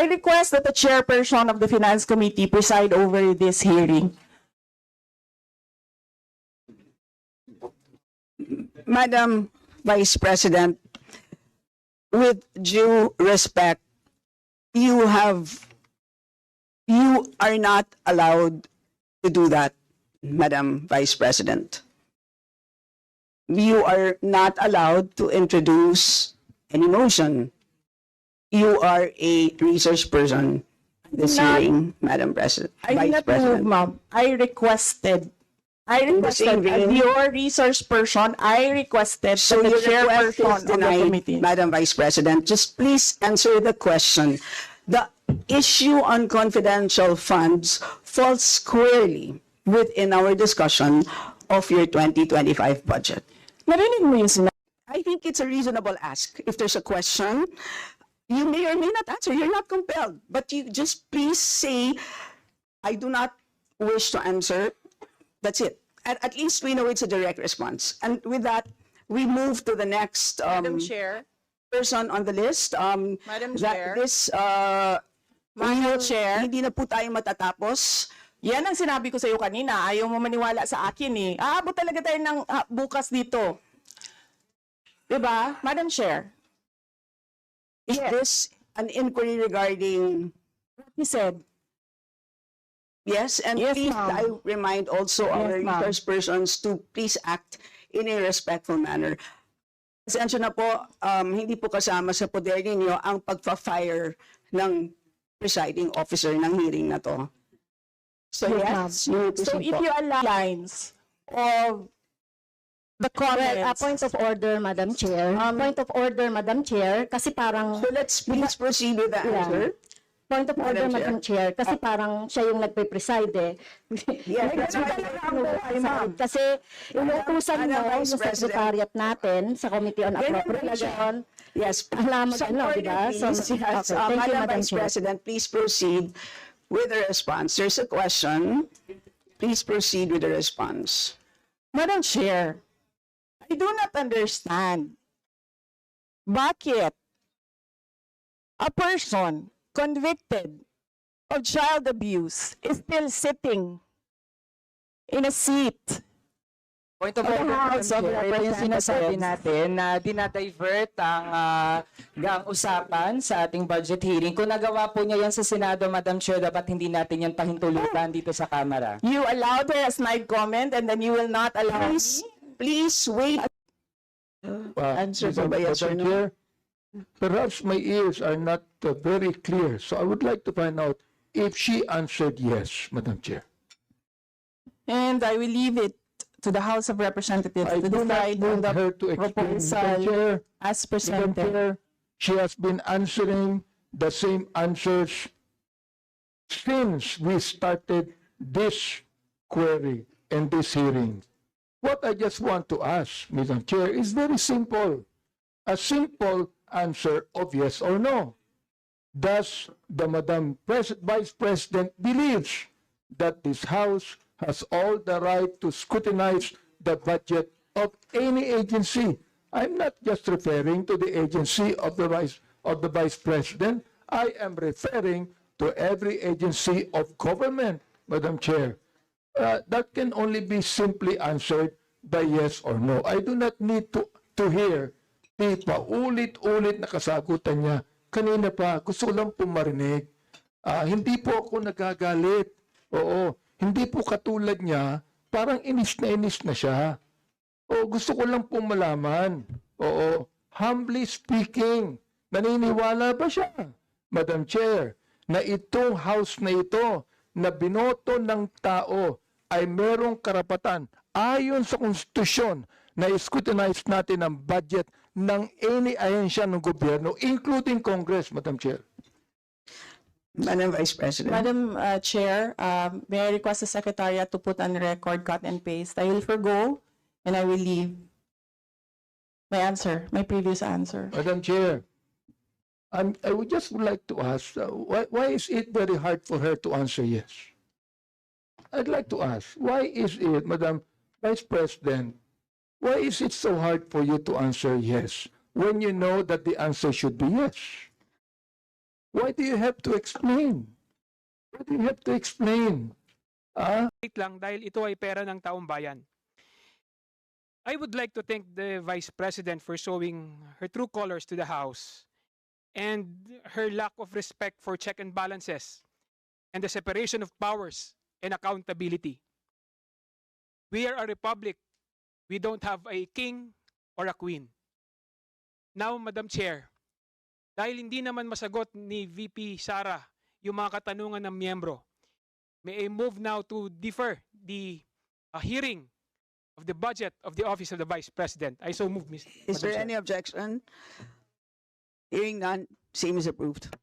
I request that the chairperson of the Finance Committee preside over this hearing. Madam Vice President, with due respect, you are not allowed to do that, Madam Vice President. You are not allowed to introduce any motion. You are a research person in this Not- hearing, Madam President. I did Vice not move, President. ma'am. I requested, same as vein. your resource person, I requested So that the your request chairperson is of the denied, committee. Madam Vice President. Just please answer the question. The issue on confidential funds falls squarely within our discussion of your 2025 budget. Narinig mo yung sinabi? I think it's a reasonable ask. If there's a question, you may or may not answer. You're not compelled. But you just please say, I do not wish to answer. That's it. At least we know it's a direct response. And with that, we move to the next Madam Chair. person on the list. Madam that Chair. This, Madam Chair. Hindi na po tayo matatapos. Yan ang sinabi ko sa iyo kanina. Ayaw mo maniwala sa akin eh. Aabot talaga tayo ng bukas dito. Diba? Madam Chair. Is this an inquiry regarding... What he said. Yes, and Yes, please, ma'am. I remind also our Yes, ma'am. resource persons to please act in a respectful manner. Pasensya na po, hindi po kasama sa poder ninyo ang pagpa-fire ng presiding officer ng hearing na to. So yes, you need to So proceed if po. you allow lines of the comments. Well, point of order, Madam Chair. Point of order, Madam Chair, kasi parang So let's please proceed with the answer. point of order, Madam Madam Chair, kasi parang siya yung nagpe-preside eh. Yes, that's right. Kasi inuutusan mo Madam Vice yung President. secretariat natin sa Committee on Appropriation. Yes. Alam mo, Some ano, order, diba? please. So, Yes. okay, thank you, Madam Madam Vice Chair. President, please proceed with the response. There's a question. Please proceed with the response. Madam Chair, I do not understand bakit a person convicted of child abuse is still sitting in a seat. Point of Okay, order, Madam House of Chair. Ito yung sinasabi Representatives. natin na dinadivert ang usapan sa ating budget hearing. Kung nagawa po niya yan sa Senado, Madam Chair, dapat hindi natin yan pahintulutan dito sa Kamara. You allowed her a snide comment and then you will not allow Please, me? please wait. Answer po ba yes or no? Chair, perhaps my ears are not very clear, so I would like to find out if she answered yes, Madam Chair. And I will leave it to the House of Representatives I to do not decide on want the her to explain, Madam proposal Chair. as Madam presented. Chair, she has been answering the same answers since we started this query and this hearing. What I just want to ask, Madam Chair, is very simple. A simple answer of yes or no. Does the Vice President believes that this House has all the right to scrutinize the budget of any agency? I'm not just referring to the agency of the Vice President. I am referring to every agency of government, Madam Chair. That can only be simply answered by yes or no. I do not need to hear the paulit-ulit na kasagutan niya. Kanina pa, gusto ko lang po marinig. Hindi po ako nagagalit. Oo, hindi po katulad niya, parang inis na siya. O gusto ko lang po malaman. Oo, humbly speaking, naniniwala ba siya, Madam Chair, na itong House na ito, na binoto ng tao, ay merong karapatan ayon sa konstitusyon na scrutinize natin ang budget ng any ahensya ng gobyerno, including Congress, Madam Chair. Madam Vice President. Madam Chair, may I request the Secretariat to put on record, cut and paste. I will forgo and I will leave my answer, my previous answer. Madam Chair, I would just like to ask, why is it very hard for her to answer yes? I'd like to ask, why is it, Madam Vice President, why is it so hard for you to answer yes when you know that the answer should be yes? Why do you have to explain? Why do you have to explain? Wait lang dahil ito ay pera ng taong bayan. I would like to thank the Vice President for showing her true colors to the House and her lack of respect for check and balances and the separation of powers and accountability. We are a republic. We don't have a king or a queen. Now, Madam Chair, dahil hindi naman masagot ni VP Sara yung mga katanungan ng miyembro, may I move now to defer the hearing of the budget of the Office of the Vice President. I so move, Ms. Is Madam there Chair. any objection? Hearing none, same is approved.